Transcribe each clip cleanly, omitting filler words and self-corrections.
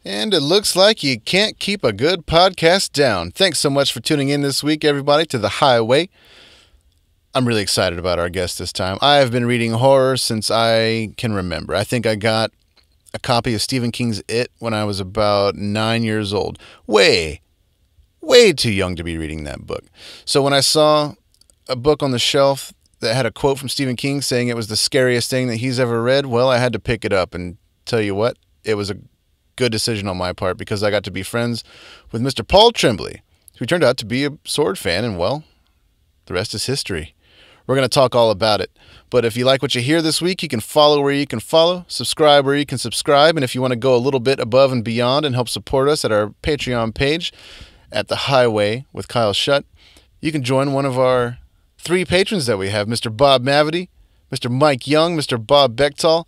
And it looks like you can't keep a good podcast down. Thanks so much for tuning in this week, everybody, to The Highway. I'm really excited about our guest this time. I have been reading horror since I can remember. I think I got a copy of Stephen King's It when I was about 9 years old. Way too young to be reading that book. So when I saw a book on the shelf that had a quote from Stephen King saying it was the scariest thing that he's ever read, well, I had to pick it up, and tell you what, it was a good decision on my part because I got to be friends with Mr. Paul Tremblay, who turned out to be a sword fan, and well, the rest is history. We're going to talk all about it. But if you like what you hear this week, you can follow where you can follow, subscribe where you can subscribe, and if you want to go a little bit above and beyond and help support us at our Patreon page at The Highway with Kyle Shutt, you can join one of our 3 patrons that we have, Mr. Bob Mavity, Mr. Mike Young, Mr. Bob Bechtal.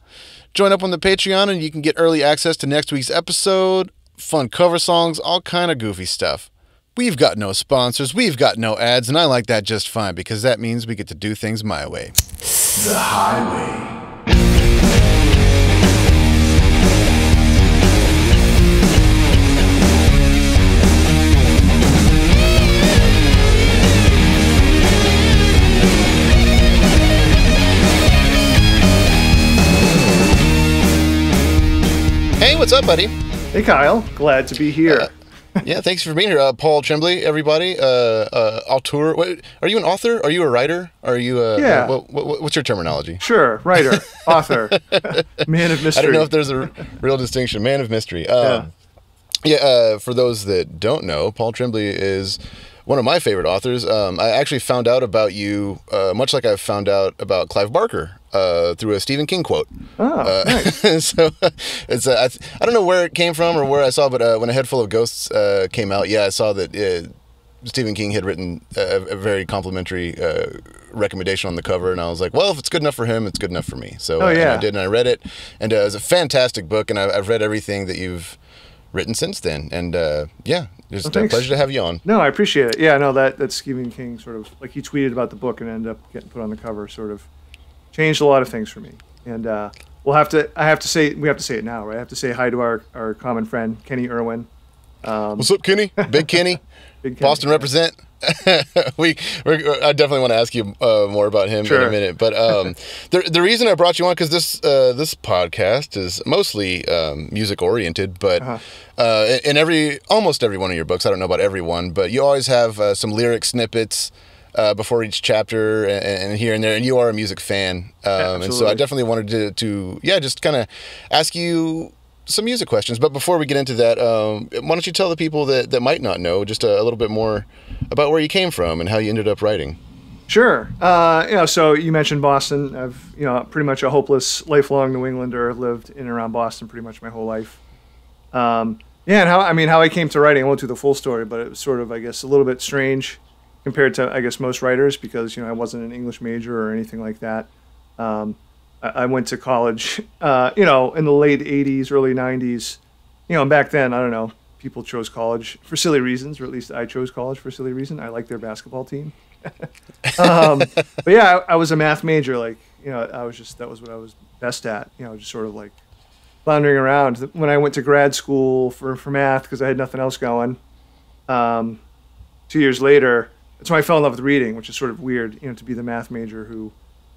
Join up on the Patreon and you can get early access to next week's episode, fun cover songs, all kind of goofy stuff. We've got no sponsors, we've got no ads, and I like that just fine because that means we get to do things my way. The Highway. Hey, what's up, buddy? Hey, Kyle. Glad to be here. Yeah, thanks for being here. Paul Tremblay, everybody. Auteur. What, are you an author? Are you a writer? Are you a... Yeah. What's your terminology? Sure. Writer. Author. Man of mystery. I don't know if there's a real distinction. Man of mystery. For those that don't know, Paul Tremblay is one of my favorite authors. I actually found out about you, much like I found out about Clive Barker, through a Stephen King quote. Oh, nice. So it's I don't know where it came from or where I saw, but when A Head Full of Ghosts came out, I saw that Stephen King had written a very complimentary recommendation on the cover, and I was like, well, if it's good enough for him, it's good enough for me. So and I did, and I read it, and it was a fantastic book, and I've read everything that you've written since then, and it's a pleasure to have you on. No, I appreciate it. Yeah, no, that Stephen King sort of, like, he tweeted about the book and ended up getting put on the cover, sort of changed a lot of things for me. And we have to say it now, right? I have to say hi to our common friend, Kenny Irwin. What's up, Kenny? Big Kenny. Big Kenny. Boston represent. I definitely want to ask you more about him in a minute. But the reason I brought you on, because this podcast is mostly music oriented, but in almost every one of your books, I don't know about every one, but you always have some lyric snippets before each chapter and here and there, and you are a music fan, and so I definitely wanted to just kind of ask you some music questions. But before we get into that, why don't you tell the people that might not know just a little bit more about where you came from and how you ended up writing? Sure. So you mentioned Boston. I've pretty much a hopeless lifelong New Englander. I've lived in and around Boston pretty much my whole life. And how I came to writing, I won't do the full story, but it was sort of, I guess, a little bit strange compared to, I guess, most writers, because I wasn't an English major or anything like that. I went to college, in the late 80s, early 90s. And back then, I don't know, people chose college for silly reasons, or at least I chose college for a silly reason. I liked their basketball team. But yeah, I was a math major. That was what I was best at, just sort of like floundering around. When I went to grad school for math, because I had nothing else going, 2 years later, that's when I fell in love with reading, which is sort of weird, to be the math major who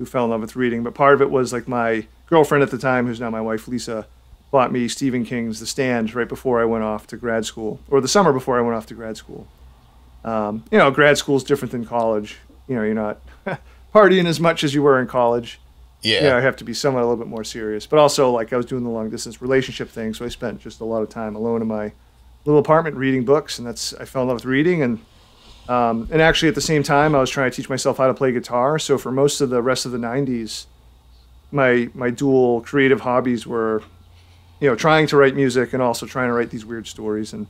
fell in love with reading. But part of it was, like, my girlfriend at the time, who's now my wife, Lisa, bought me Stephen King's The Stand right before I went off to grad school, or the summer before I went off to grad school. Grad school is different than college. You're not partying as much as you were in college. Yeah. I have to be somewhat a little bit more serious. But also, like, I was doing the long-distance relationship thing, so I spent just a lot of time alone in my little apartment reading books, and I fell in love with reading. And actually, at the same time, I was trying to teach myself how to play guitar. So for most of the rest of the 90s, my dual creative hobbies were, trying to write music and also trying to write these weird stories. And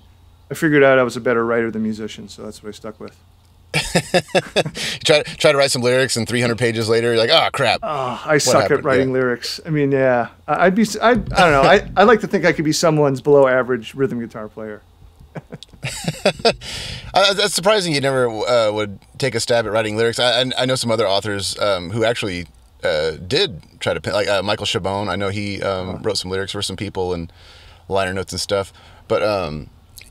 I figured out I was a better writer than musician, so that's what I stuck with. You try to write some lyrics, and 300 pages later, you're like, oh, crap. I suck at writing lyrics. I mean, yeah. I don't know. I like to think I could be someone's below average rhythm guitar player. That's surprising you never would take a stab at writing lyrics. I know some other authors who actually did try to, like Michael Chabon. I know he wrote some lyrics for some people, and liner notes and stuff. But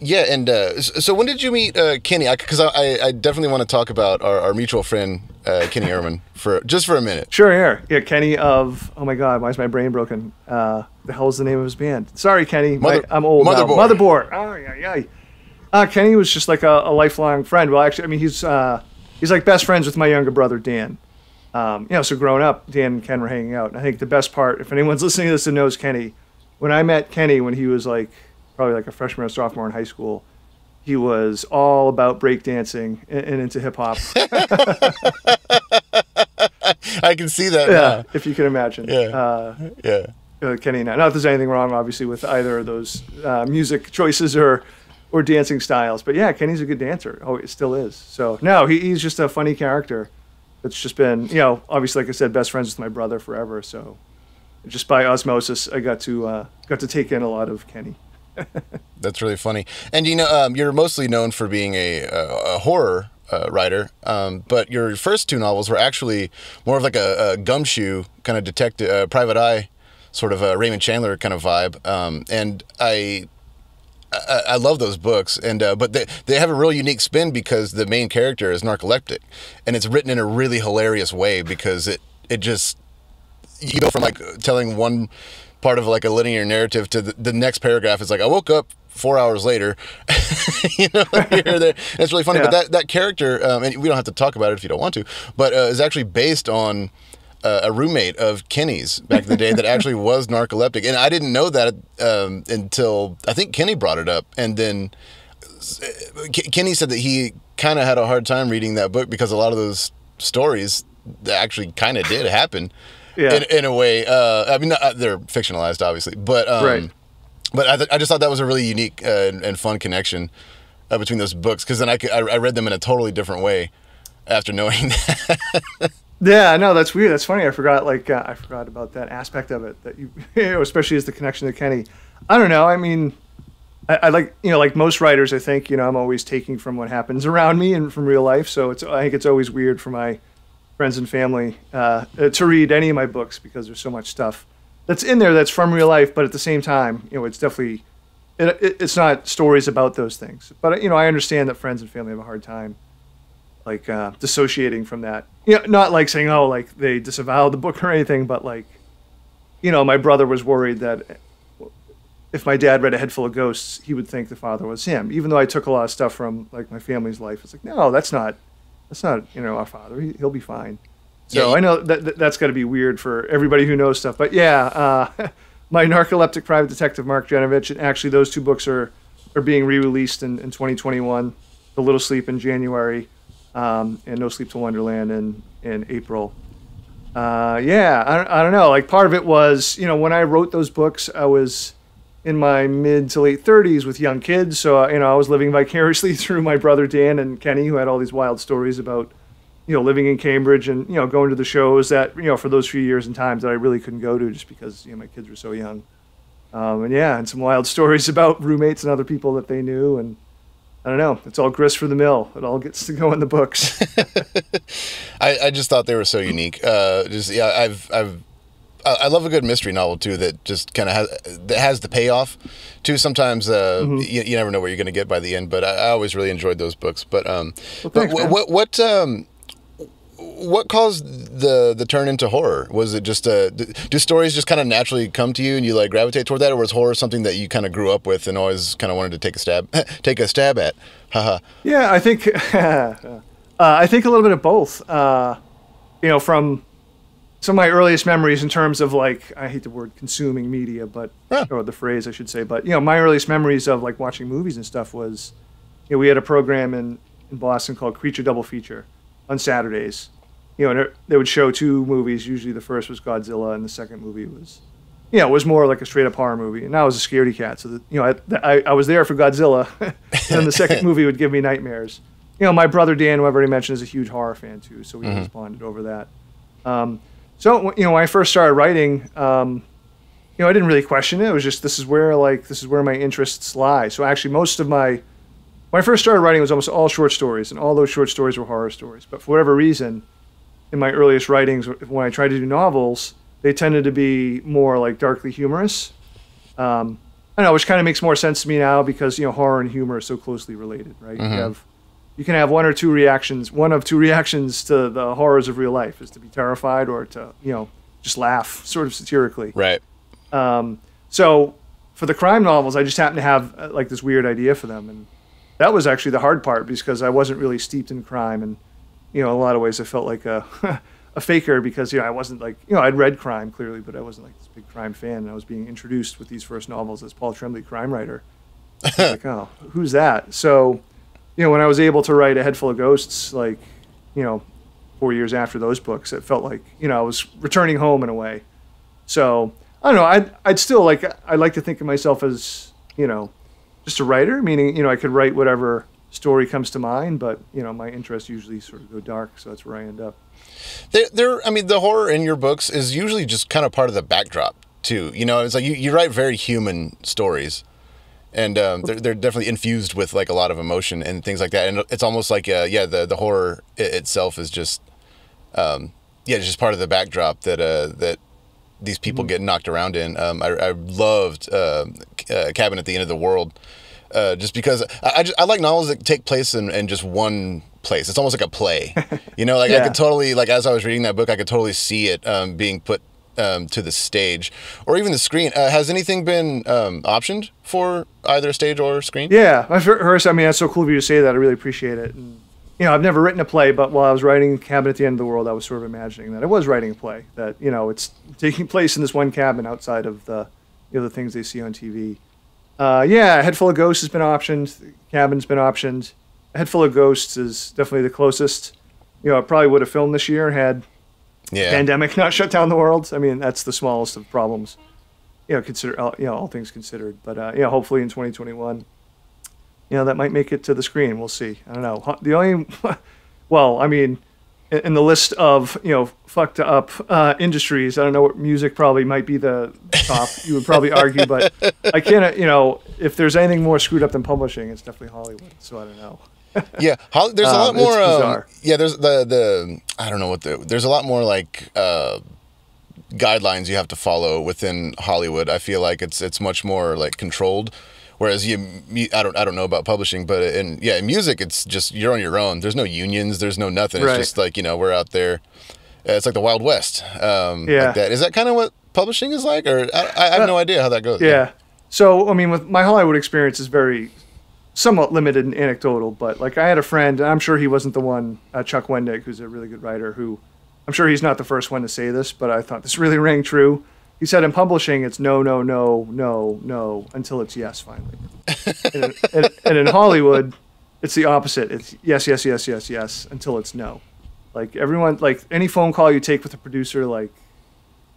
yeah, and so when did you meet Kenny? Because I definitely want to talk about our mutual friend Kenny Erman for a minute. Sure, yeah, Kenny of, oh my God, why is my brain broken? The hell's the name of his band? Sorry, Kenny, I'm old now. Motherboard. Oh yeah. Kenny was just like a lifelong friend. Well, actually, I mean, he's like best friends with my younger brother Dan. So growing up, Dan and Ken were hanging out. And I think the best part, if anyone's listening to this and knows Kenny, when I met Kenny when he was probably like a freshman or sophomore in high school, he was all about breakdancing and into hip hop. I can see that. Yeah, now. if you can imagine. Yeah. Kenny and I. Not that there's anything wrong, obviously, with either of those music choices or dancing styles. But yeah, Kenny's a good dancer. Oh, it still is. So no, he's just a funny character. It's just been, obviously, like I said, best friends with my brother forever. So just by osmosis, I got to take in a lot of Kenny. That's really funny. And you're mostly known for being a horror writer, but your first two novels were actually more of like a gumshoe kind of detective, private eye, sort of a Raymond Chandler kind of vibe. And I love those books, and but they have a real unique spin because the main character is narcoleptic, and it's written in a really hilarious way because it just, you go from like telling one part of like a linear narrative to the next paragraph is like, I woke up 4 hours later. Here or there. And it's really funny. Yeah. But that character, and we don't have to talk about it if you don't want to, but is actually based on a roommate of Kenny's back in the day that actually was narcoleptic. And I didn't know that until I think Kenny brought it up. And then Kenny said that he kind of had a hard time reading that book because a lot of those stories that actually kind of did happen. Yeah. In a way. I mean, they're fictionalized, obviously, but right. But I just thought that was a really unique and fun connection between those books, because then I read them in a totally different way after knowing that. Yeah, no, that's weird. That's funny. I forgot about that aspect of it, that you especially as the connection to Kenny. I don't know. I mean, I like, like most writers, I think, I'm always taking from what happens around me and from real life. So I think it's always weird for my friends and family to read any of my books because there's so much stuff that's in there that's from real life, but at the same time, it's definitely, it's not stories about those things. But, I understand that friends and family have a hard time, like, dissociating from that. Not like saying, oh, like, they disavowed the book or anything, but, like, my brother was worried that if my dad read A Head Full of Ghosts, he would think the father was him. Even though I took a lot of stuff from, like, my family's life. It's like, no, that's not, our father. He'll be fine. So yeah, I know that's got to be weird for everybody who knows stuff. But yeah, my Narcoleptic Private Detective, Mark Genovich, and actually those two books are being re-released in 2021. The Little Sleep in January, and No Sleep Till Wonderland in April. I don't know. Like, part of it was, when I wrote those books, I was in my mid to late 30s with young kids. So, I was living vicariously through my brother Dan and Kenny, who had all these wild stories about, living in Cambridge and, going to the shows that, for those few years and times that I really couldn't go to just because, my kids were so young. And some wild stories about roommates and other people that they knew. And I don't know, it's all grist for the mill. It all gets to go in the books. I just thought they were so unique. I love a good mystery novel too that just kind of has the payoff too. Sometimes you never know what you're going to get by the end, but I always really enjoyed those books. But what caused the turn into horror? Was it just do stories just kind of naturally come to you and you like gravitate toward that, or was horror something that you kind of grew up with and always kind of wanted to take a stab at? Haha. Yeah, I think I think a little bit of both. From some of my earliest memories in terms of, like, I hate the word consuming media, but or the phrase I should say, but my earliest memories of, like, watching movies and stuff was, we had a program in Boston called Creature Double Feature on Saturdays. And they would show two movies. Usually the first was Godzilla, and the second movie was, was more like a straight up horror movie. And I was a scaredy cat, so I was there for Godzilla, and the second movie would give me nightmares. My brother Dan, who I've already mentioned, is a huge horror fan too, so we just bonded over that. So when I first started writing, I didn't really question it. It was just this is where my interests lie. So actually, when I first started writing, it was almost all short stories, and all those short stories were horror stories. But for whatever reason, in my earliest writings, when I tried to do novels, they tended to be more like darkly humorous. I I don't know, which kind of makes more sense to me now because, horror and humor are so closely related, right? You can have one of two reactions to the horrors of real life is to be terrified or to, just laugh sort of satirically. Right. So for the crime novels, I just happened to have like this weird idea for them. And that was actually the hard part because I wasn't really steeped in crime. And, in a lot of ways I felt like a faker because, I wasn't like, I'd read crime clearly, but I wasn't like this big crime fan. And I was being introduced with these first novels as Paul Tremblay, crime writer. I was like, oh, who's that? So, when I was able to write A Head Full of Ghosts, like, 4 years after those books, it felt like, I was returning home in a way. So, I don't know, I'd still I'd like to think of myself as, just a writer, meaning, I could write whatever story comes to mind, but, my interests usually sort of go dark, so that's where I end up. The horror in your books is usually just kind of part of the backdrop, too. It's like you write very human stories. And they're definitely infused with like a lot of emotion and things like that. And it's almost like the horror itself is just it's just part of the backdrop that these people get knocked around in. I loved Cabin at the End of the World just because I like novels that take place in just one place. It's almost like a play. I could totally, like, as I was reading that book, I could totally see it being put to the stage or even the screen. Has anything been optioned for either stage or screen? Yeah, I've heard. I mean, that's so cool of you to say that. I really appreciate it. And I've never written a play, but while I was writing Cabin at the End of the World, I was sort of imagining that I was writing a play. That it's taking place in this one cabin outside of the the things they see on TV. A Head Full of Ghosts has been optioned. Cabin's been optioned. A Head Full of Ghosts is definitely the closest. I probably would have filmed this year had. Yeah. Pandemic not shut down the world. I mean, that's the smallest of problems. Consider all things considered. But hopefully in 2021, that might make it to the screen. We'll see. I don't know. The only, well, I mean, in the list of fucked up industries, I don't know. Music probably might be the top. You would probably argue, but I can't. If there's anything more screwed up than publishing, it's definitely Hollywood. So I don't know. Yeah, there's a lot more. There's I don't know there's a lot more like guidelines you have to follow within Hollywood. I feel like it's much more like controlled. Whereas I don't know about publishing, but in music, it's just you're on your own. There's no unions. There's no nothing. It's just like we're out there. It's like the Wild West. Like that. Is that kind of what publishing is like, or I have no idea how that goes. Yeah. So I mean, with my Hollywood experience is very. Somewhat limited and anecdotal, but like I had a friend, and I'm sure he wasn't the one, Chuck Wendig, who's a really good writer, who I'm sure he's not the first one to say this, but I thought this really rang true. He said in publishing, it's no, no, no, no, no, until it's yes, finally. and in Hollywood, it's the opposite. It's yes, yes, yes, yes, yes, until it's no. Like everyone, like any phone call you take with a producer, like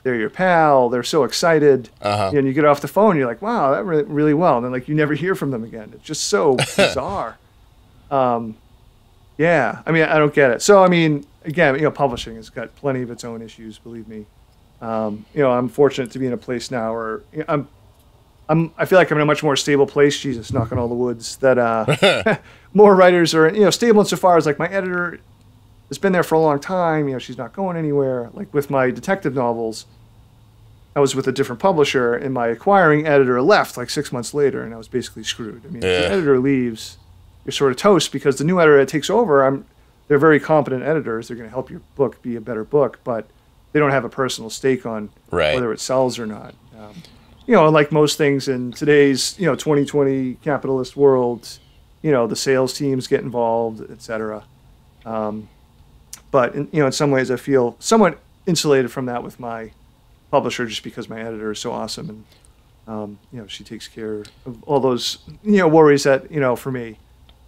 they're your pal, they're so excited, and you get off the phone, you're like, wow, that went really well, and then like you never hear from them again. It's just so bizarre. I mean, I don't get it. So I mean, again, publishing has got plenty of its own issues, believe me. I'm fortunate to be in a place now where I feel like I'm in a much more stable place. Jesus, knock on all the woods. That more writers are stable insofar as like my editor has been there for a long time. She's not going anywhere. Like with my detective novels, I was with a different publisher, and my acquiring editor left like 6 months later, and I was basically screwed. I mean, if the editor leaves, you're sort of toast because the new editor that takes over, they're very competent editors. They're going to help your book be a better book, but they don't have a personal stake on whether it sells or not. And like most things in today's 2020 capitalist world, the sales teams get involved, etc. But in some ways, I feel somewhat insulated from that with my publisher, just because my editor is so awesome, and she takes care of all those worries that for me.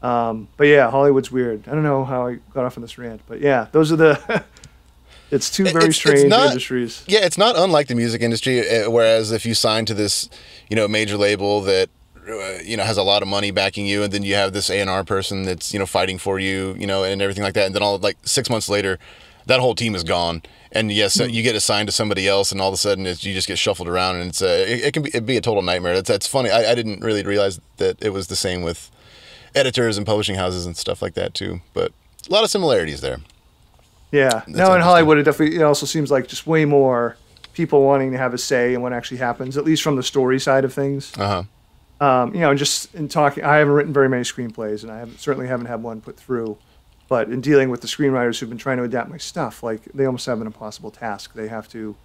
But yeah, Hollywood's weird. I don't know how I got off on this rant, but yeah, those are the. It's two very strange industries. Yeah, it's not unlike the music industry. Whereas if you sign to this, major label that has a lot of money backing you, and then you have this A&R person that's fighting for you, and everything like that, and then all like 6 months later, that whole team is gone, and yes, you get assigned to somebody else, and all of a sudden you just get shuffled around, and it'd be a total nightmare. That's funny. I didn't really realize that it was the same with editors and publishing houses and stuff like that too, but a lot of similarities there. Yeah. No, in Hollywood, it definitely also seems like just way more people wanting to have a say in what actually happens, at least from the story side of things. Just in talking, I haven't written very many screenplays, and I certainly haven't had one put through. But in dealing with the screenwriters who've been trying to adapt my stuff, like they almost have an impossible task. They have to,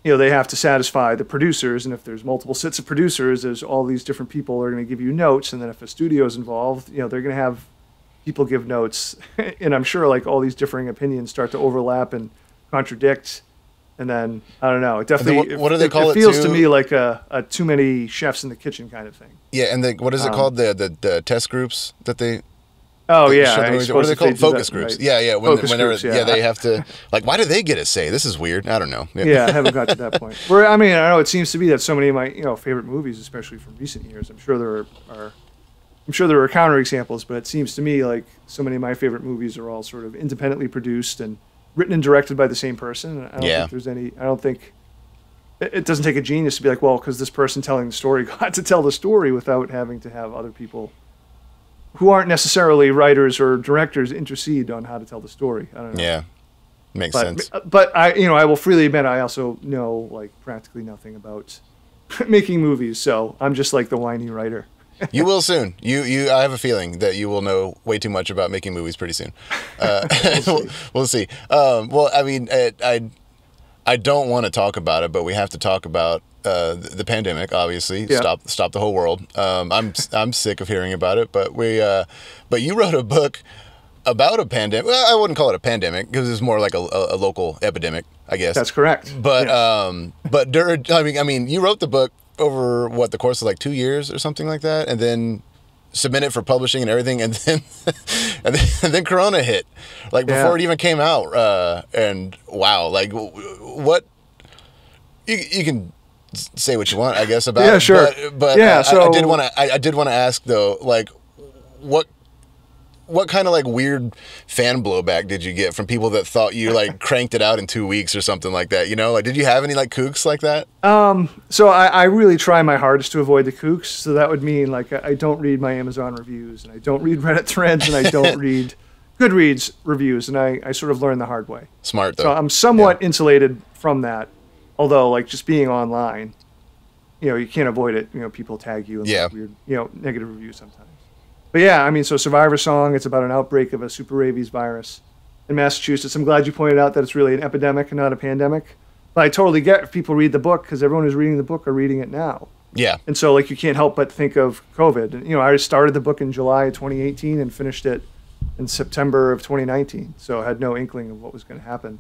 they have to satisfy the producers, and if there's multiple sets of producers, there's all these different people who are going to give you notes, and then if a studio's involved, they're going to have people give notes, and I'm sure like all these differing opinions start to overlap and contradict. And then I don't know. It definitely what do they call it? It feels to me like a too many chefs in the kitchen kind of thing. Yeah, and what is it called? The test groups that they. Oh yeah, what are they called? Focus groups. Right. Yeah. Whenever they have to like, why do they get a say? This is weird. I don't know. Yeah, I haven't got to that point. Where I mean, I know it seems to be that so many of my favorite movies, especially from recent years. I'm sure there are counterexamples, but it seems to me like so many of my favorite movies are all sort of independently produced and written and directed by the same person. I don't think there's any. I don't think it doesn't take a genius to be like, well, because this person telling the story got to tell the story without having to have other people who aren't necessarily writers or directors intercede on how to tell the story. I don't know. Yeah, makes sense. But I will freely admit I also know like practically nothing about making movies, so I'm just like the whiny writer. You will soon. I have a feeling that you will know way too much about making movies pretty soon. We'll see. Well, I mean, I don't want to talk about it, but we have to talk about the pandemic. Obviously, stop the whole world. I'm sick of hearing about it, but you wrote a book about a pandemic. Well, I wouldn't call it a pandemic because it's more like a local epidemic, I guess. That's correct. But I mean, you wrote the book over the course of like 2 years or something like that, and then submit it for publishing and everything, and then Corona hit, like before it even came out. And wow, like what you can say what you want, I guess, about it. Sure. But I did want to ask though, like what kind of like weird fan blowback did you get from people that thought you like cranked it out in 2 weeks or something like that? Like did you have any like kooks like that? So I really try my hardest to avoid the kooks. So that would mean like I don't read my Amazon reviews, and I don't read Reddit threads, and I don't read Goodreads reviews, and I sort of learned the hard way. Smart though. So I'm somewhat insulated from that, although like just being online, you can't avoid it. People tag you in like weird, negative reviews sometimes. But yeah, I mean, so Survivor Song, it's about an outbreak of a super rabies virus in Massachusetts. I'm glad you pointed out that it's really an epidemic and not a pandemic. But I totally get if people read the book, because everyone who's reading the book are reading it now. Yeah. And so, like, you can't help but think of COVID. And, I started the book in July 2018 and finished it in September of 2019. So I had no inkling of what was going to happen.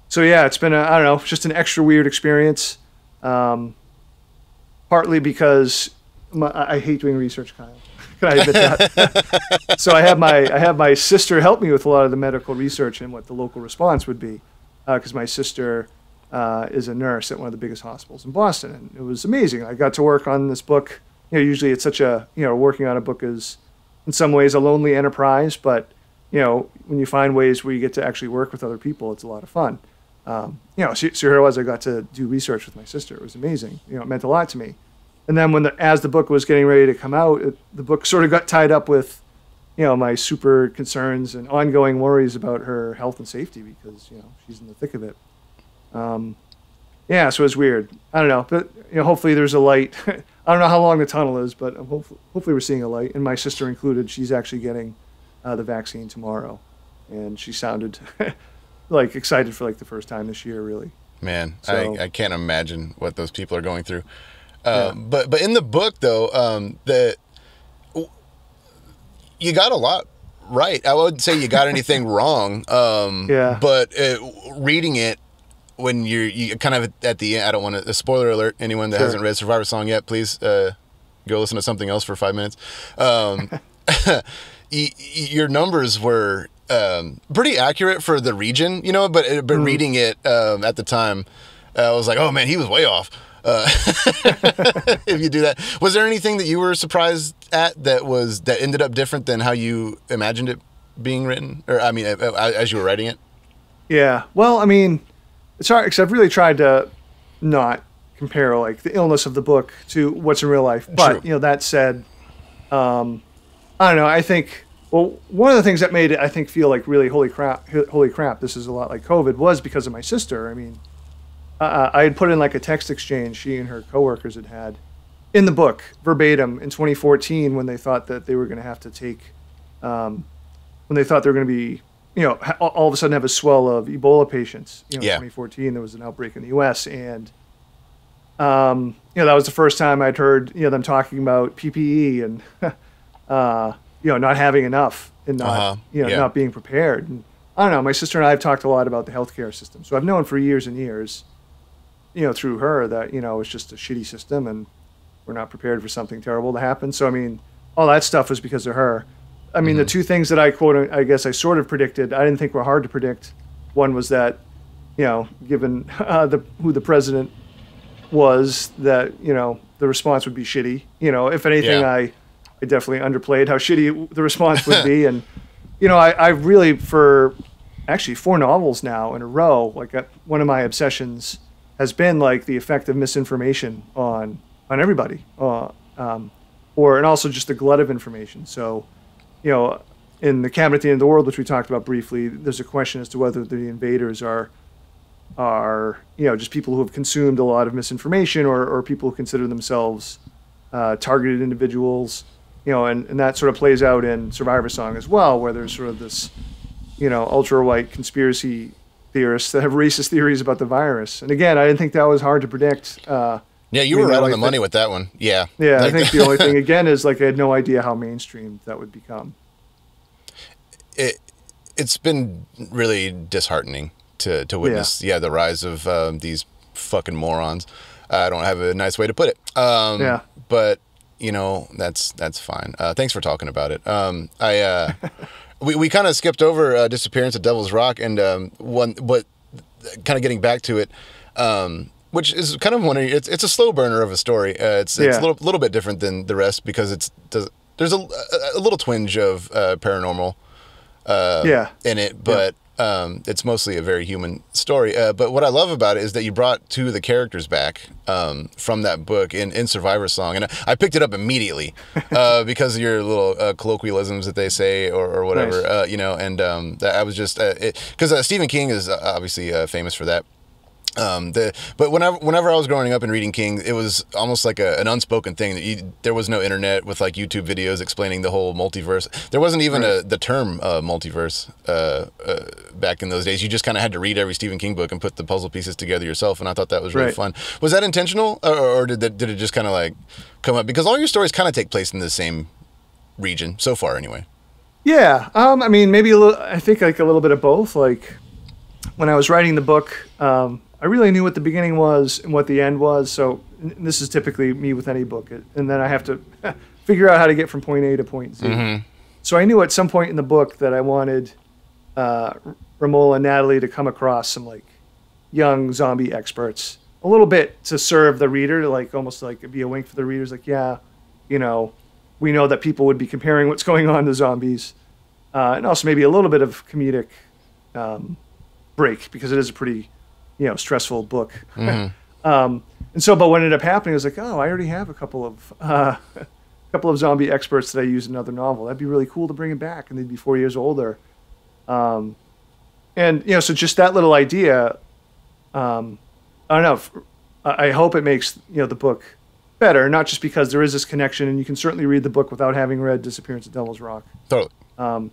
So yeah, it's been just an extra weird experience. Partly because I hate doing research, Kyle. Can I admit that? So I have my sister help me with a lot of the medical research and what the local response would be, because my sister is a nurse at one of the biggest hospitals in Boston, and it was amazing. I got to work on this book. Usually it's such a working on a book is in some ways a lonely enterprise, but when you find ways where you get to actually work with other people, it's a lot of fun. So here I was. I got to do research with my sister. It was amazing. It meant a lot to me. And then as the book was getting ready to come out, the book sort of got tied up with, my super concerns and ongoing worries about her health and safety because, she's in the thick of it. So it was weird. I don't know, but hopefully there's a light. I don't know how long the tunnel is, but hopefully we're seeing a light. And my sister included, she's actually getting the vaccine tomorrow, and she sounded like excited for like the first time this year, really. Man, so, I can't imagine what those people are going through. But in the book though, you got a lot right. I wouldn't say you got anything wrong. But reading it when you kind of at the end, I don't want to spoiler alert. Anyone that hasn't read Survivor Song yet, please go listen to something else for 5 minutes. Your numbers were pretty accurate for the region, but reading it at the time, I was like, oh man, he was way off. If you do that, was there anything that you were surprised at that ended up different than how you imagined it being written, or I mean, as you were writing it? Yeah, well, I mean, it's hard because I've really tried to not compare like the illness of the book to what's in real life. But that said, I don't know. I think one of the things that made it, I think, feel like really holy crap. This is a lot like COVID was because of my sister. I mean. I had put in like a text exchange she and her coworkers had in the book, verbatim, in 2014, when they thought that they were going to have to take, when they thought they were going to be, all of a sudden have a swell of Ebola patients. In 2014, there was an outbreak in the U.S. and that was the first time I'd heard them talking about PPE and not having enough and not not being prepared. And I don't know. My sister and I have talked a lot about the healthcare system, so I've known for years and years, through her that it's just a shitty system and we're not prepared for something terrible to happen. So I mean, all that stuff was because of her. I mean, the two things that I quote, I guess I sort of predicted, I didn't think were hard to predict. One was that, given who the president was, that, the response would be shitty. If anything, I definitely underplayed how shitty the response would be. And, I really, for actually 4 novels now in a row, like one of my obsessions has been like the effect of misinformation on everybody, and also just the glut of information. So, in The Cabinet at the End of the World, which we talked about briefly, there's a question as to whether the invaders are just people who have consumed a lot of misinformation or people who consider themselves targeted individuals, and that sort of plays out in Survivor Song as well, where there's sort of this, ultra-white conspiracy theorists that have racist theories about the virus. And again, I didn't think that was hard to predict. You were right on the money with that one. Yeah. Yeah, I think the only thing, again, is like I had no idea how mainstream that would become. It's been really disheartening to witness, the rise of these fucking morons. I don't have a nice way to put it. But, that's fine. Thanks for talking about it. We kind of skipped over Disappearance at Devil's Rock, and but kind of getting back to it, which is kind of it's a slow burner of a story. It's a little bit different than the rest because there's a little twinge of paranormal in it, but it's mostly a very human story. But what I love about it is that you brought 2 of the characters back from that book in Survivor Song, and I picked it up immediately because of your little colloquialisms that they say or whatever, nice. And I was just because Stephen King is obviously famous for that. But whenever I was growing up and reading King, it was almost like an unspoken thing that there was no internet with like YouTube videos explaining the whole multiverse. There wasn't even the term multiverse back in those days. You just kind of had to read every Stephen King book and put the puzzle pieces together yourself, and I thought that was really fun. Was that intentional, or did it just kind of like come up? Because all your stories kind of take place in the same region so far, anyway. Yeah, I mean, maybe a little. I think like a little bit of both. Like when I was writing the book, I really knew what the beginning was and what the end was. So this is typically me with any book. And then I have to figure out how to get from point A to point Z. Mm-hmm. So I knew at some point in the book that I wanted Ramola and Natalie to come across some like young zombie experts, a little bit to serve the reader, to like almost like be a wink for the readers. Like, we know that people would be comparing what's going on to zombies. And also maybe a little bit of comedic break, because it is a pretty stressful book. Mm-hmm. And so, but what ended up happening was like, I already have a couple of zombie experts that I use in another novel. That'd be really cool to bring them back, and they'd be 4 years older. And so just that little idea, I don't know. I hope it makes the book better, not just because there is this connection, and you can certainly read the book without having read Disappearance at Devil's Rock. Totally. And,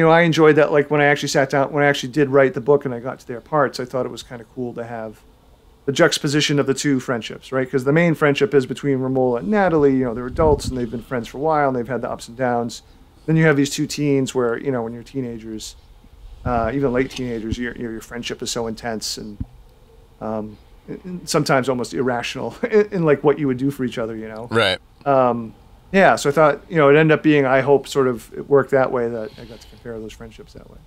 I enjoyed that, like, when I actually sat down, when I actually did write the book and I got to their parts, I thought it was kind of cool to have the juxtaposition of the 2 friendships, right? Because the main friendship is between Ramola and Natalie. They're adults and they've been friends for a while and they've had the ups and downs. Then you have these 2 teens where, when you're teenagers, even late teenagers, your friendship is so intense and sometimes almost irrational in like what you would do for each other, Right. Yeah, so I thought, it ended up being, I hope, sort of it worked that way, that I got to compare those friendships that way.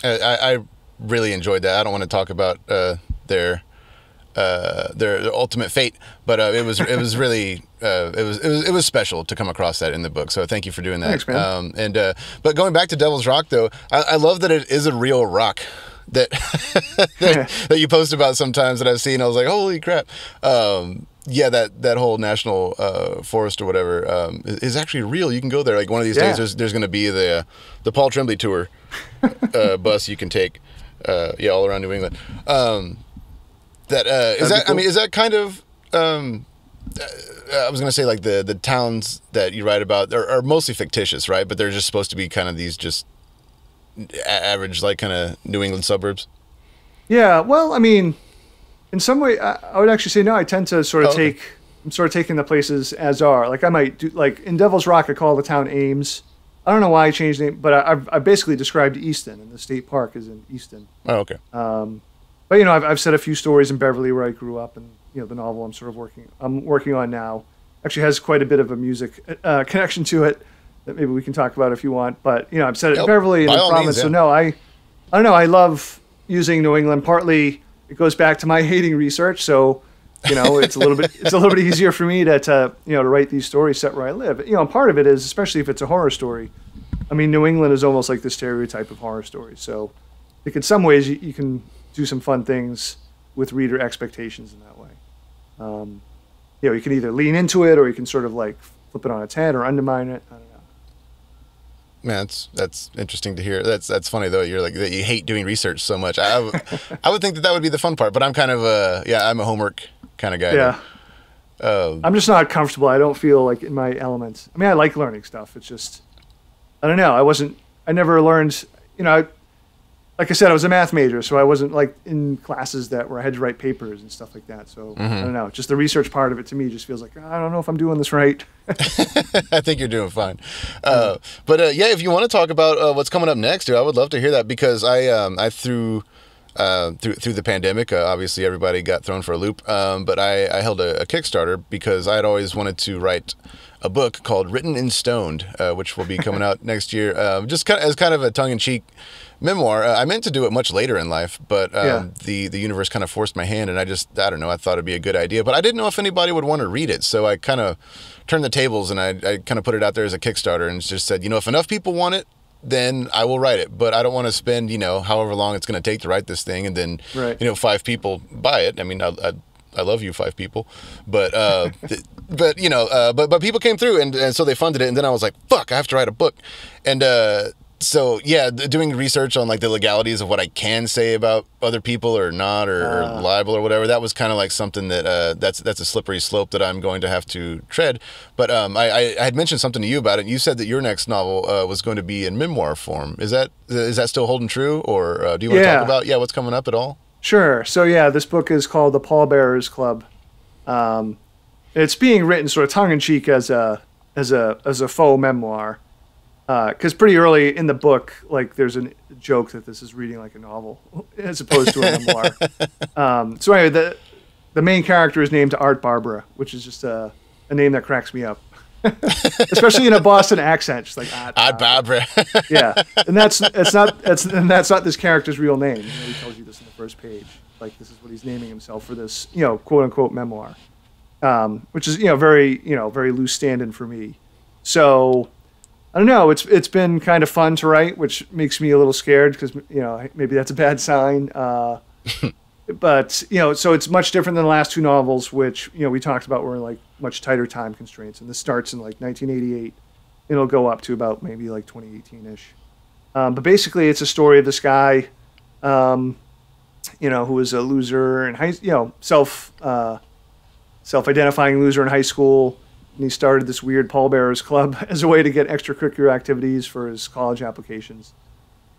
I really enjoyed that. I don't want to talk about their ultimate fate, but it was really it was special to come across that in the book. So thank you for doing that. Thanks, man. But going back to Devil's Rock, though, I love that it is a real rock that that you post about sometimes that I've seen. I was like, holy crap. That whole national forest or whatever is actually real. You can go there. Like one of these days, there's going to be the Paul Tremblay tour bus you can take, all around New England. Is that cool? I mean, is that kind of I was gonna say like the towns that you write about are mostly fictitious, right? But they're just supposed to be kind of these just average, like kind of New England suburbs. Yeah, well, I mean, in some way, I would actually say no. I tend to sort of I'm sort of taking the places as are. Like I might do, like in Devil's Rock, I call the town Ames. I don't know why I changed the name, but I've basically described Easton, and the state park is in Easton. Oh, okay. But you know, I've said a few stories in Beverly where I grew up, and you know, the novel I'm working on now actually has quite a bit of a music connection to it that maybe we can talk about if you want. But you know, I've said it in Beverly and the province. Means, yeah. So no, I don't know. I love using New England. Partly it goes back to my hating research, so you know, it's a little bit easier for me to you know, to write these stories set where I live. You know, part of it is, especially if it's a horror story. I mean, New England is almost like the stereotype of horror stories. So I think in some ways you can do some fun things with reader expectations in that way. You know, you can either lean into it or you can sort of like flip it on its head or undermine it. I don't know. Man, that's interesting to hear. That's funny though. You're like that you hate doing research so much. I would think that would be the fun part, but I'm kind of I'm a homework kind of guy. Yeah. I'm just not comfortable. I don't feel like in my element. I mean, I like learning stuff. It's just, I don't know. I never learned, you know, like I said, I was a math major, so I wasn't like in classes where I had to write papers and stuff like that. So I don't know. Just the research part of it to me just feels like, I don't know if I'm doing this right. I think you're doing fine. But yeah, if you want to talk about what's coming up next, dude, I would love to hear that because I through the pandemic, obviously everybody got thrown for a loop. But I held a Kickstarter because I had always wanted to write a book called Written in Stoned, which will be coming out next year. Just as kind of a tongue-in-cheek memoir. I meant to do it much later in life, but the universe kind of forced my hand, and I don't know, I thought it'd be a good idea, but I didn't know if anybody would want to read it. So I kind of turned the tables and I kind of put it out there as a Kickstarter and just said, you know, if enough people want it, then I will write it, but I don't want to spend, you know, however long it's going to take to write this thing, and then, you know, 5 people buy it. I mean, I love you 5 people, but but you know, but people came through and so they funded it, and then I was like, fuck, I have to write a book, and so yeah, doing research on like the legalities of what I can say about other people or not, or libel or whatever, that was kind of like something that that's a slippery slope that I'm going to have to tread. But I had mentioned something to you about it. You said that your next novel was going to be in memoir form. Is that still holding true, or do you want to talk about what's coming up at all? Sure. So yeah, this book is called The Pallbearers Club. It's being written sort of tongue in cheek as a faux memoir. Because pretty early in the book, like there's a joke that this is reading like a novel as opposed to a memoir. So anyway, the main character is named Art Barbara, which is just a name that cracks me up, especially in a Boston accent, just like Art Barbara. Yeah, and that's not this character's real name. You know, he tells you this in the first page. Like this is what he's naming himself for this, you know, quote unquote memoir, which is very loose stand-in for me. So. I don't know. It's been kind of fun to write, which makes me a little scared because, you know, maybe that's a bad sign. But, you know, so it's much different than the last 2 novels, which, you know, we talked about were like much tighter time constraints. And this starts in like 1988. It'll go up to about maybe like 2018-ish. But basically, it's a story of this guy, you know, who was a loser in self-identifying loser in high school. And he started this weird pallbearers club as a way to get extracurricular activities for his college applications.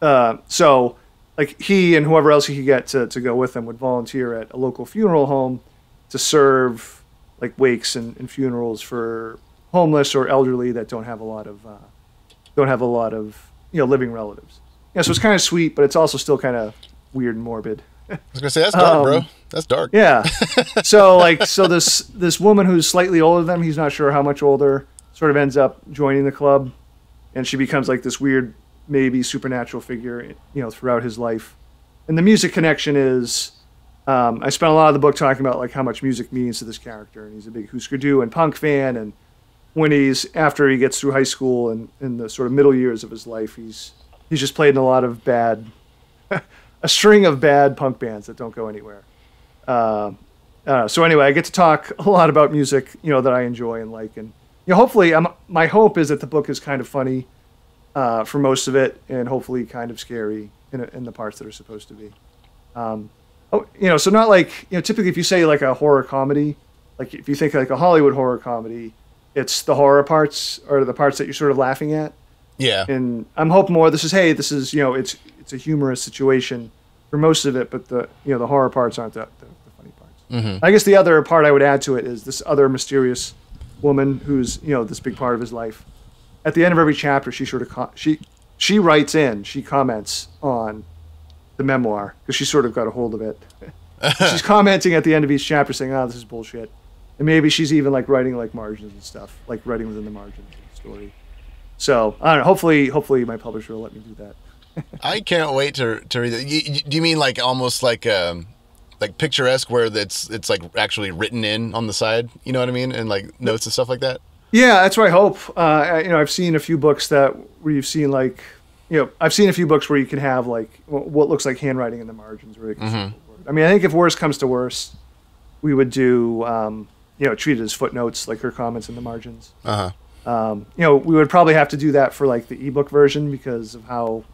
So, like, he and whoever else he could get to go with him would volunteer at a local funeral home to serve, like, wakes and funerals for homeless or elderly that don't have a lot of living relatives. Yeah, so it's kind of sweet, but it's also still kind of weird and morbid. I was gonna say that's dark, bro. That's dark. Yeah. So this woman who's slightly older than him, he's not sure how much older, sort of ends up joining the club, and she becomes like this weird, maybe supernatural figure, you know, throughout his life. And the music connection is, I spent a lot of the book talking about like how much music means to this character, and he's a big Husker Du and punk fan, and after he gets through high school and in the sort of middle years of his life, he's just played in a lot of a string of bad punk bands that don't go anywhere. So anyway, I get to talk a lot about music, you know, that I enjoy and like, and you know, hopefully, my hope is that the book is kind of funny for most of it, and hopefully kind of scary in the parts that are supposed to be. You know, so not like, you know, typically if you say like a horror comedy, like if you think like a Hollywood horror comedy, it's the horror parts or the parts that you're sort of laughing at. Yeah. And I'm hoping more. This is it's a humorous situation for most of it, but the horror parts aren't the funny parts. Mm-hmm. I guess the other part I would add to it is this other mysterious woman who's this big part of his life. At the end of every chapter, she sort of she writes in, she comments on the memoir because she sort of got a hold of it. She's commenting at the end of each chapter saying, "Oh, this is bullshit," and maybe she's even like writing like margins and stuff, like writing within the margins of the story. So I don't know. Hopefully, my publisher will let me do that. I can't wait to read it. Do you mean like almost like picturesque, where it's like actually written in on the side? You know what I mean, and like notes and stuff like that. Yeah, that's what I hope. I've seen a few books where you've seen like, I've seen a few books where you can have like what looks like handwriting in the margins. Where I mean, I think if worse comes to worse, we would do, treat it as footnotes, like her comments in the margins. We would probably have to do that for like the ebook version because of how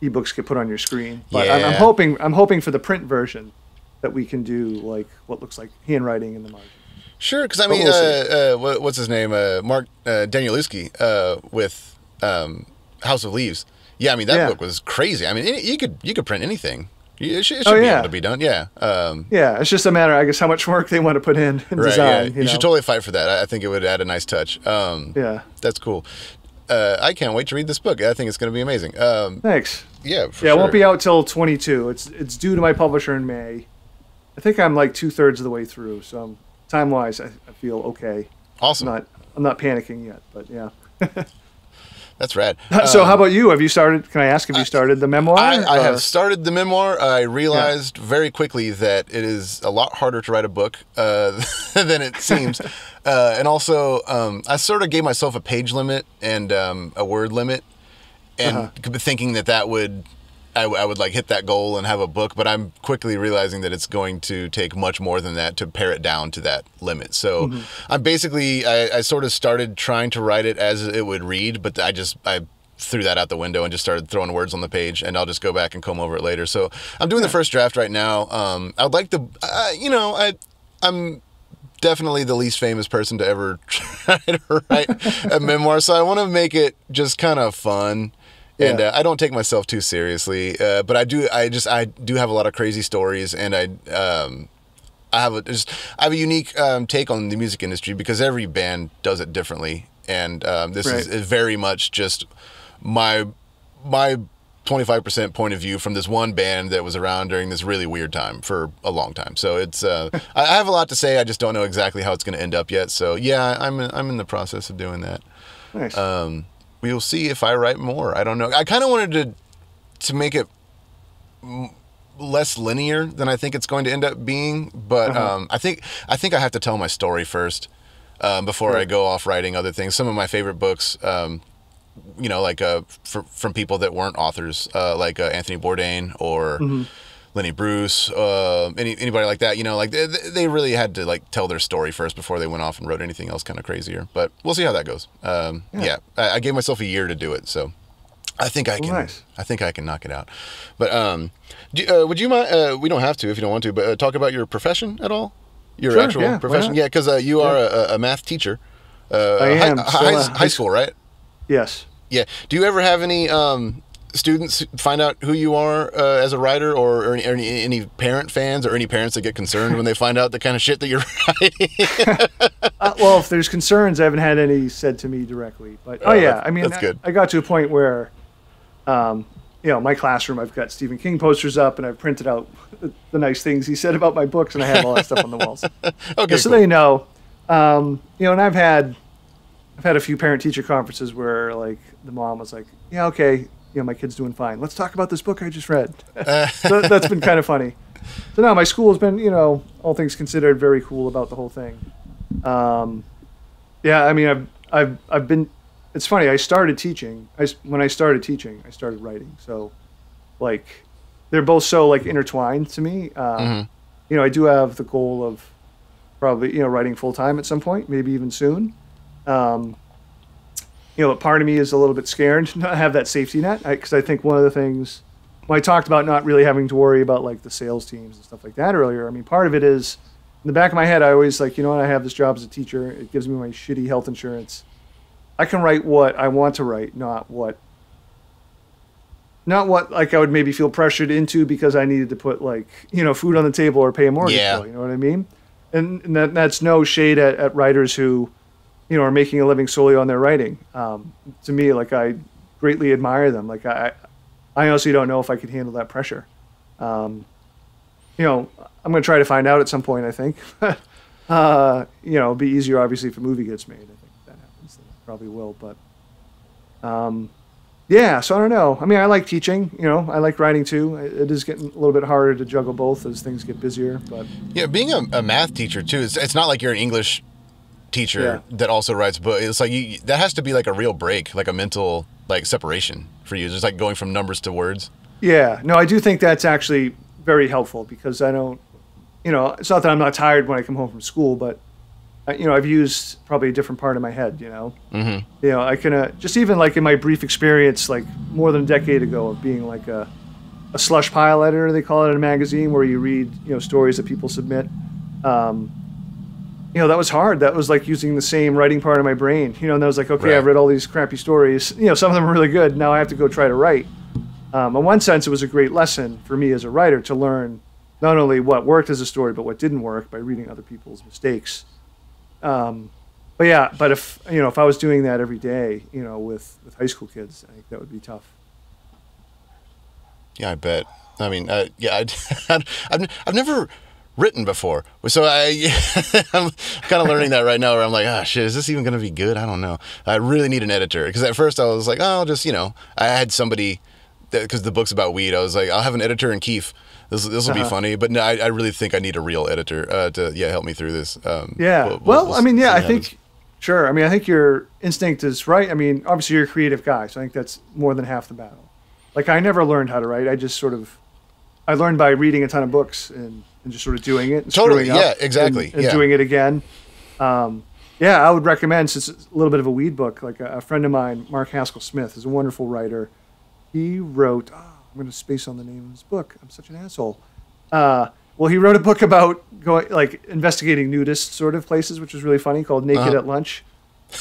ebooks get put on your screen. But I'm hoping for the print version that we can do like what looks like handwriting in the margins. Sure, because I mean, what's his name? Mark Danielewski with House of Leaves. Yeah, I mean that book was crazy. I mean, you could print anything. It should be able to be done. Yeah. It's just a matter, I guess, how much work they want to put in design. Yeah. You should totally fight for that. I think it would add a nice touch. That's cool. I can't wait to read this book. I think it's going to be amazing. Thanks. Yeah. It won't be out till 22. It's due to my publisher in May. I think I'm like 2/3 of the way through, so time-wise, I feel okay. Awesome. I'm not panicking yet, but yeah. That's rad. So how about you? Have you started? Can I ask? Have you started the memoir? I have started the memoir. I realized very quickly that it is a lot harder to write a book than it seems, and also I sort of gave myself a page limit and a word limit, and thinking that would. I would like hit that goal and have a book, but I'm quickly realizing that it's going to take much more than that to pare it down to that limit. So I'm basically, I sort of started trying to write it as it would read, but I threw that out the window and just started throwing words on the page, and I'll just go back and comb over it later. So I'm doing the first draft right now. I'd like to, I'm definitely the least famous person to ever try to write a memoir. So I want to make it just kind of fun. And I don't take myself too seriously, but I do have a lot of crazy stories, and I have a unique take on the music industry because every band does it differently, and this is very much just my 25% point of view from this one band that was around during this really weird time for a long time. So it's I have a lot to say. I just don't know exactly how it's going to end up yet. So yeah, I'm in the process of doing that. Nice. We'll see if I write more. I don't know. I kind of wanted to make it less linear than I think it's going to end up being, but I think I have to tell my story first before I go off writing other things. Some of my favorite books, like from people that weren't authors, like Anthony Bourdain or Lenny Bruce, anybody like that, like they really had to like tell their story first before they went off and wrote anything else kind of crazier. But we'll see how that goes. I gave myself a year to do it, so I think I can. Nice. I think I can knock it out. But would you mind? We don't have to if you don't want to, but talk about your profession at all. Your actual profession, because you are a math teacher. I am high school, right? Yes. Yeah. Do you ever have any students find out who you are as a writer, or any parent fans, or any parents that get concerned when they find out the kind of shit that you're writing? Well, if there's concerns, I haven't had any said to me directly. But I mean, that's good. I got to a point where, my classroom, I've got Stephen King posters up, and I've printed out the nice things he said about my books, and I have all that stuff on the walls. Okay, so cool. they know. And I've had a few parent-teacher conferences where like the mom was like, "Yeah, okay. My kid's doing fine. Let's talk about this book I just read." So that's been kind of funny. So now my school has been, all things considered, very cool about the whole thing. I mean, I've been. It's funny. I started teaching. When I started teaching, I started writing. So, like, they're both so like intertwined to me. I do have the goal of probably writing full time at some point, maybe even soon. But part of me is a little bit scared to not have that safety net, because I think one of the things when I talked about not really having to worry about like the sales teams and stuff like that earlier, I mean, part of it is in the back of my head, I always like, you know what, I have this job as a teacher. It gives me my shitty health insurance. I can write what I want to write, not what like I would maybe feel pressured into because I needed to put like, you know, food on the table or pay a mortgage bill, you know what I mean? And that's no shade at writers who, you know, are making a living solely on their writing. To me, like I greatly admire them. Like I honestly don't know if I could handle that pressure. You know, I'm going to try to find out at some point, I think. You know, it'll be easier obviously if a movie gets made. I think if that happens, then it probably will. But yeah, so I don't know. I mean, I like teaching, you know, I like writing too. It is getting a little bit harder to juggle both as things get busier, but yeah, being a math teacher too, it's not like you're an English teacher that also writes books. It's like that has to be like a real break, like a mental like separation for you, just like going from numbers to words. Yeah, no, I do think that's actually very helpful because I don't, you know, it's not that I'm not tired when I come home from school, but you know, I've used probably a different part of my head, you know. You know, I can just even like in my brief experience, like more than a decade ago, of being like a slush pile editor, they call it in a magazine, where you read, you know, stories that people submit. You know, that was hard. That was like using the same writing part of my brain, you know. And I was like, okay, I've read all these crappy stories. You know, some of them are really good. Now I have to go try to write. In one sense, it was a great lesson for me as a writer to learn not only what worked as a story, but what didn't work by reading other people's mistakes. But yeah, but if, you know, if I was doing that every day, you know, with high school kids, I think that would be tough. Yeah, I bet. I mean, yeah, I've never written before, so I'm kind of learning that right now. Where I'm like, shit, is this even going to be good? I don't know. I really need an editor because at first I was like, I'll just, you know, I had somebody because the book's about weed. I was like, I'll have an editor in Keith. This will be funny, but no, I really think I need a real editor to help me through this. Well, I mean, yeah, I think, sure. I mean, I think your instinct is right. I mean, obviously you're a creative guy, so I think that's more than half the battle. Like I never learned how to write. I learned by reading a ton of books and just sort of doing it. And totally, yeah, exactly. And doing it again. Yeah, I would recommend, since it's a little bit of a weed book, like a friend of mine, Mark Haskell Smith, is a wonderful writer. He wrote, I'm going to space on the name of his book. I'm such an asshole. Well, he wrote a book about going, like, investigating nudist sort of places, which was really funny, called Naked at Lunch.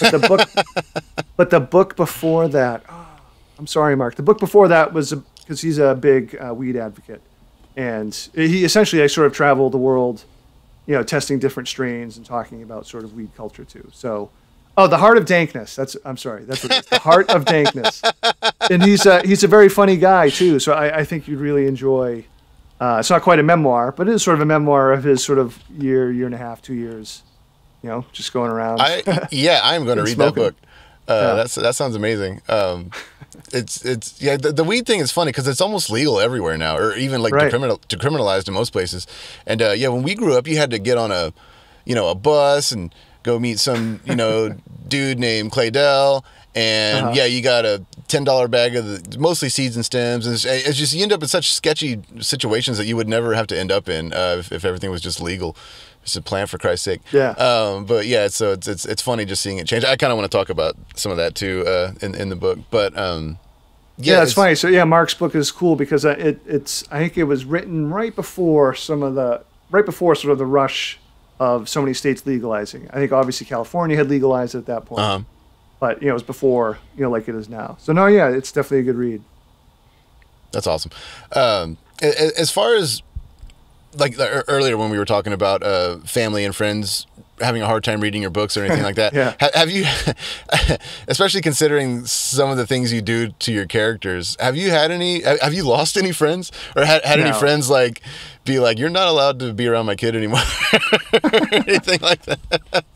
But the book before that, I'm sorry, Mark. The book before that was because he's a big weed advocate, and he essentially sort of traveled the world, you know, testing different strains and talking about sort of weed culture too. So, The Heart of Dankness. That's what it is. The Heart of Dankness. And he's a very funny guy too. So I think you'd really enjoy. It's not quite a memoir, but it is sort of a memoir of his sort of year and a half, 2 years, you know, just going around. I'm going to read that book. That sounds amazing. The weed thing is funny because it's almost legal everywhere now, or even like decriminalized in most places. And when we grew up, you had to get on a bus and go meet some, dude named Claydell. And you got a $10 bag of mostly seeds and stems. And it's just, you end up in such sketchy situations that you would never have to end up in if everything was just legal. It's a plan, for Christ's sake. Yeah. But yeah, so it's funny just seeing it change. I kind of want to talk about some of that too in the book. But it's funny. So yeah, Mark's book is cool because it's I think it was written right before sort of the rush of so many states legalizing. I think obviously California had legalized it at that point. But it was before, like it is now. So no, yeah, it's definitely a good read. That's awesome. As far as like earlier when we were talking about family and friends having a hard time reading your books or anything like that, have you, especially considering some of the things you do to your characters, have you lost any friends or had any friends like be like, you're not allowed to be around my kid anymore or anything like that?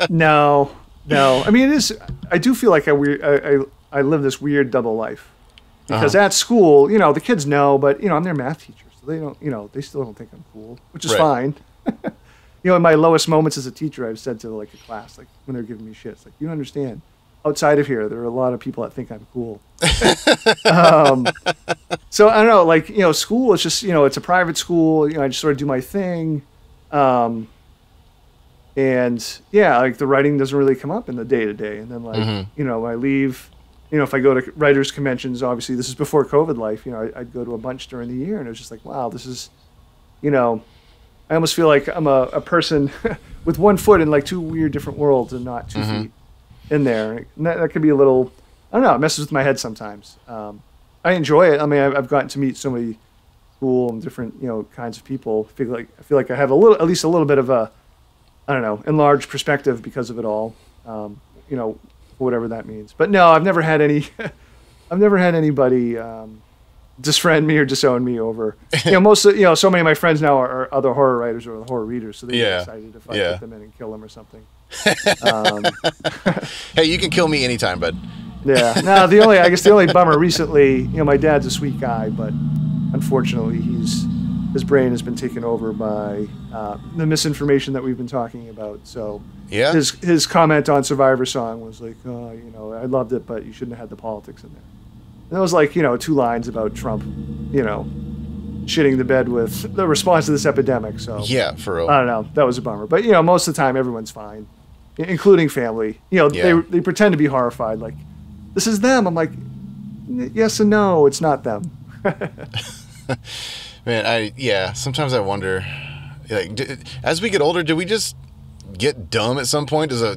No. I mean, it is. I do feel like I live this weird double life because at school, the kids know, but I'm their math teacher, so they don't, they still don't think I'm cool, which is fine. In my lowest moments as a teacher, I've said to like a class, like when they're giving me shit, it's like, you don't understand. Outside of here, there are a lot of people that think I'm cool. So I don't know, like school is just it's a private school. I just sort of do my thing. And like the writing doesn't really come up in the day to day. And then like, I leave, if I go to writers conventions, obviously this is before COVID life, I'd go to a bunch during the year and it was just like, wow, this is, I almost feel like I'm a person with one foot in like two weird different worlds and not 2 feet in there. And that could be a little, I don't know, it messes with my head sometimes. I enjoy it. I mean, I've gotten to meet so many cool and different, kinds of people. I feel like I have at least a little bit of a, I don't know, enlarged perspective because of it all. Whatever that means. But no, I've never had anybody disfriend me or disown me over. Most of, so many of my friends now are other horror writers or horror readers, so they get excited if I put them in and kill them or something. Hey, you can kill me anytime, bud. Yeah. No, I guess the only bummer recently, my dad's a sweet guy, but unfortunately his brain has been taken over by the misinformation that we've been talking about. So his comment on Survivor Song was like, I loved it, but you shouldn't have had the politics in there. And that was like, 2 lines about Trump, shitting the bed with the response to this epidemic. So yeah, for real. I don't know. That was a bummer. But, most of the time everyone's fine, including family. They pretend to be horrified. Like, this is them. I'm like, yes and no, it's not them. Man, sometimes I wonder, like, as we get older, do we just get dumb at some point? Is there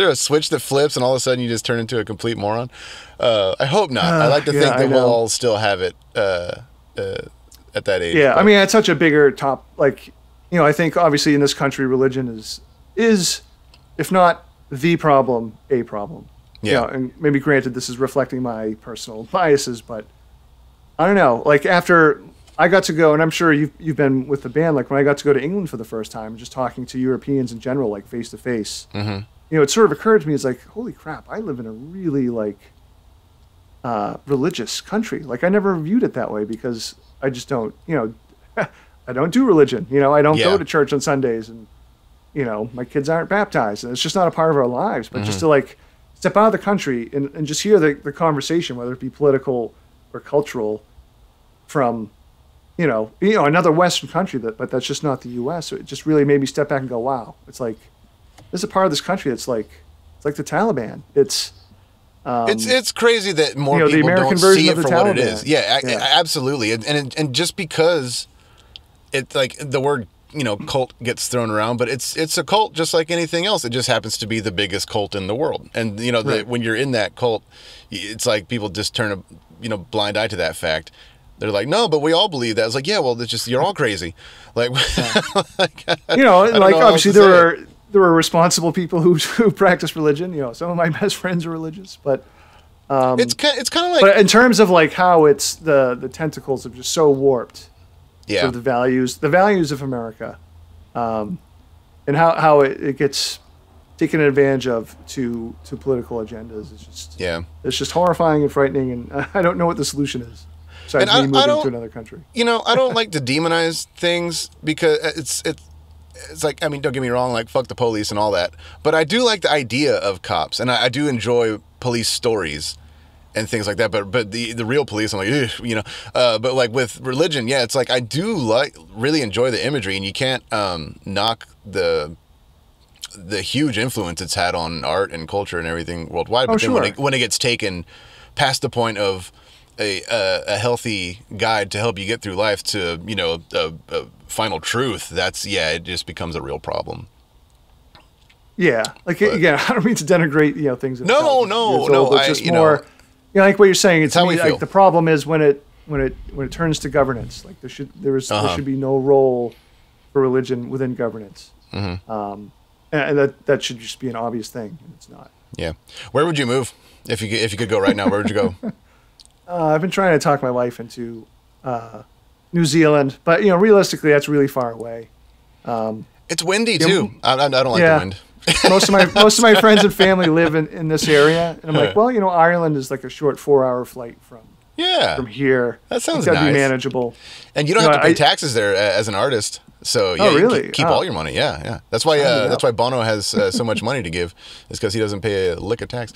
a switch that flips and all of a sudden you just turn into a complete moron? I hope not. I like to think that we'll all still have it at that age. Yeah, but. I mean, it's such a bigger top. Like, I think obviously in this country, religion is if not the problem, a problem. Yeah. And maybe granted, this is reflecting my personal biases, but I don't know. Like, after I got to go, and I'm sure you've been with the band, like when I got to go to England for the first time, just talking to Europeans in general, like face to face, it sort of occurred to me, it's like, holy crap, I live in a really like religious country. Like, I never viewed it that way because I just don't, I don't do religion. I don't go to church on Sundays, and my kids aren't baptized, and it's just not a part of our lives. But just to like step out of the country and just hear the conversation, whether it be political or cultural, from another Western country, but that's just not the U.S. So it just really made me step back and go, wow, it's like there's a part of this country that's like the Taliban. It's crazy that more people the American don't version see of it the for Taliban. what it is. Yeah, absolutely. And just because it's like the word cult gets thrown around, but it's a cult just like anything else. It just happens to be the biggest cult in the world. And when you're in that cult, it's like people just turn a blind eye to that fact. They're like, no, but we all believe that. It's like, yeah, well, it's just you're all crazy. Like, obviously there were responsible people who practice religion. Some of my best friends are religious, but it's kind of like. But in terms of like how it's the tentacles are just so warped. Yeah. Sort of the values of America, and how it gets taken advantage of to political agendas. It's just horrifying and frightening, and I don't know what the solution is. Besides me moving to another country. I don't like to demonize things because it's like, I mean, don't get me wrong, like fuck the police and all that, but I do like the idea of cops, and I do enjoy police stories and things like that, but the real police, I'm like, but like with religion, it's like I do really enjoy the imagery, and you can't knock the huge influence it's had on art and culture and everything worldwide. But then when it gets taken past the point of a healthy guide to help you get through life to a final truth, it just becomes a real problem. Yeah, like again, I don't mean to denigrate things. No. It's just more. Like what you're saying. It's how we feel. Like the problem is when it turns to governance. Like there should be no role for religion within governance. And that should just be an obvious thing, and it's not. Yeah. Where would you move if you could go right now? Where would you go? I've been trying to talk my wife into New Zealand, but realistically, that's really far away. It's windy too. I don't like the wind. most of my friends and family live in this area, and I'm like, well, Ireland is like a short 4-hour flight from here. That sounds that'd nice. be manageable. And you don't have to pay taxes there as an artist, so really? You keep all your money. Yeah. That's why Bono has so much money to give, is because he doesn't pay a lick of tax.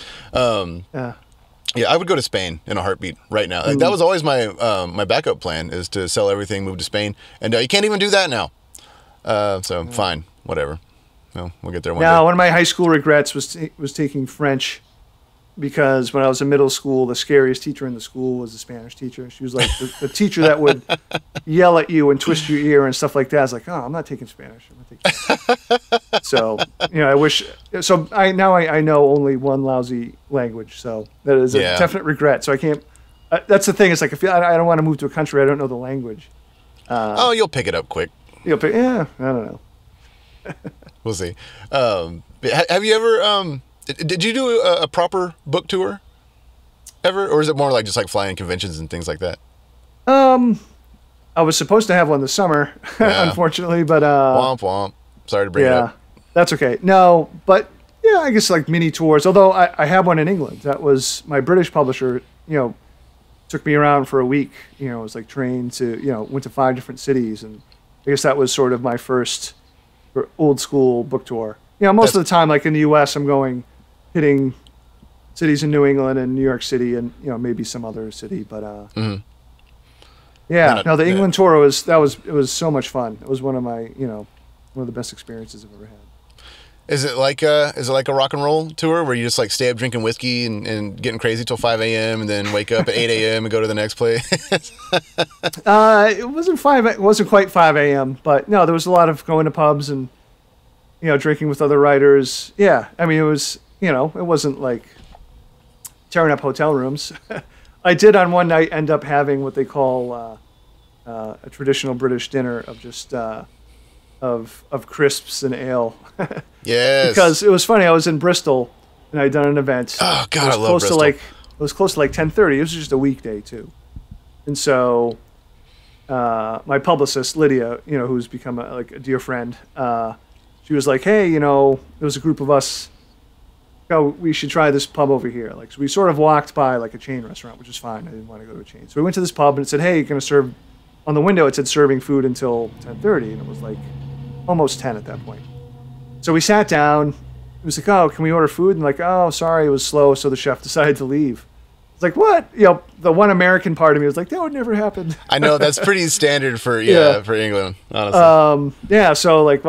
Yeah, I would go to Spain in a heartbeat right now. Like, that was always my backup plan, is to sell everything, move to Spain, and you can't even do that now. Fine, whatever. Well, we'll get there one day. One of my high school regrets was taking French because when I was in middle school, the scariest teacher in the school was the Spanish teacher. She was like the teacher that would yell at you and twist your ear and stuff like that. I was like, oh, I'm not taking Spanish. So, I wish. So I know only one lousy language. So that is a definite regret. So I can't. That's the thing. It's like I don't want to move to a country I don't know the language. You'll pick it up quick. I don't know. We'll see. Have you ever? Did you do a proper book tour ever, or is it more like just like flying conventions and things like that? I was supposed to have one this summer, unfortunately, but womp womp. Sorry to bring it up. That's okay. No, but I guess like mini tours. Although I had one in England. That was my British publisher. Took me around for a week. It was like trained to went to 5 different cities, and I guess that was sort of my first old school book tour. Most of the time, like in the U.S., I'm hitting cities in New England and New York City, and maybe some other city. But the England tour was so much fun. It was one of the best experiences I've ever had. Is it like a rock and roll tour where you just like stay up drinking whiskey and getting crazy till 5 a.m. and then wake up at 8 a.m. and go to the next place? It wasn't quite 5 a.m. But no, there was a lot of going to pubs and drinking with other writers. Yeah, I mean it was it wasn't like tearing up hotel rooms. I did on one night end up having what they call a traditional British dinner of just of crisps and ale. Yes. Because it was funny. I was in Bristol and I'd done an event. Oh God, I love Bristol. It was close to like 10:30. It was just a weekday too, and so my publicist Lydia, who's become a dear friend, she was like, "Hey, there was a group of us. Oh, we should try this pub over here." Like, so we sort of walked by like a chain restaurant, which is fine. I didn't want to go to a chain, so we went to this pub and it said, "Hey, you're going to serve." On the window, it said serving food until 10:30, and it was like almost 10 at that point. So we sat down. It was like, "Oh, can we order food?" And like, "Oh, sorry, it was slow." So the chef decided to leave. It's like, what? The one American part of me was like, that would never happen. I know that's pretty standard for England, honestly. So like,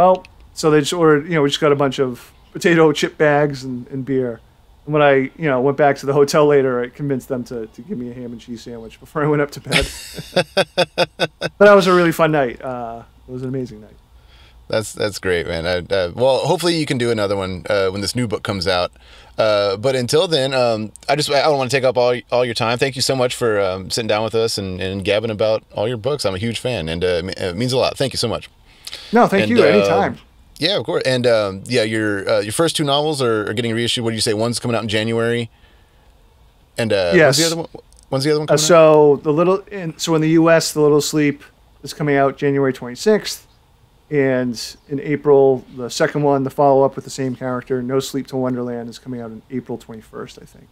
so they just ordered. We just got a bunch of potato chip bags and beer. And when I went back to the hotel later, I convinced them to give me a ham and cheese sandwich before I went up to bed. But that was a really fun night. It was an amazing night. That's great, man. Well, hopefully you can do another one when this new book comes out. But until then, I don't want to take up all your time. Thank you so much for sitting down with us and gabbing about all your books. I'm a huge fan, and it means a lot. Thank you so much. No, thank you. Anytime. Yeah, of course. And your first 2 novels are getting reissued. What do you say? One's coming out in January. And yes. When's the other one coming out? So in the U.S., The Little Sleep is coming out January 26th. And in April, the second one, the follow-up with the same character, No Sleep Till Wonderland, is coming out on April 21st, I think.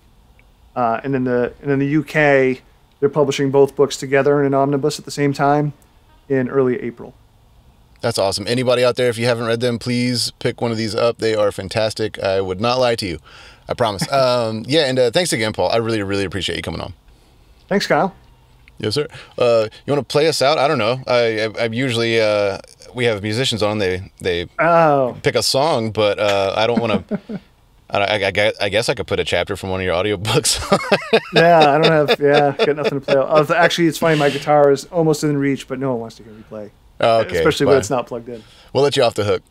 And in the UK, they're publishing both books together in an omnibus at the same time in early April. That's awesome. Anybody out there, if you haven't read them, please pick one of these up. They are fantastic. I would not lie to you. I promise. And thanks again, Paul. I really, really appreciate you coming on. Thanks, Kyle. Yes, sir. You want to play us out? I don't know. I usually we have musicians on. They pick a song, but I don't want to. I guess I could put a chapter from one of your audiobooks. I don't have. Got nothing to play. Actually, it's funny. My guitar is almost in reach, but no one wants to hear me play. Okay, especially when it's not plugged in. We'll let you off the hook.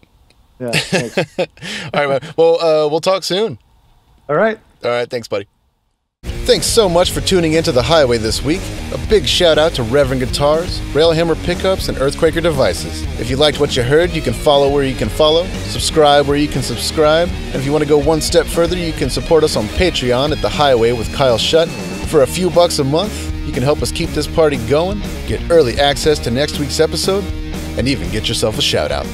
Yeah. Thanks. All right, man. Well, we'll talk soon. All right. Thanks, buddy. Thanks so much for tuning into The Highway this week. A big shout out to Reverend Guitars, Railhammer Pickups, and Earthquaker Devices. If you liked what you heard, you can follow where you can follow, subscribe where you can subscribe, and if you want to go one step further, you can support us on Patreon at The Highway with Kyle Shutt. For a few bucks a month, you can help us keep this party going, get early access to next week's episode, and even get yourself a shout out.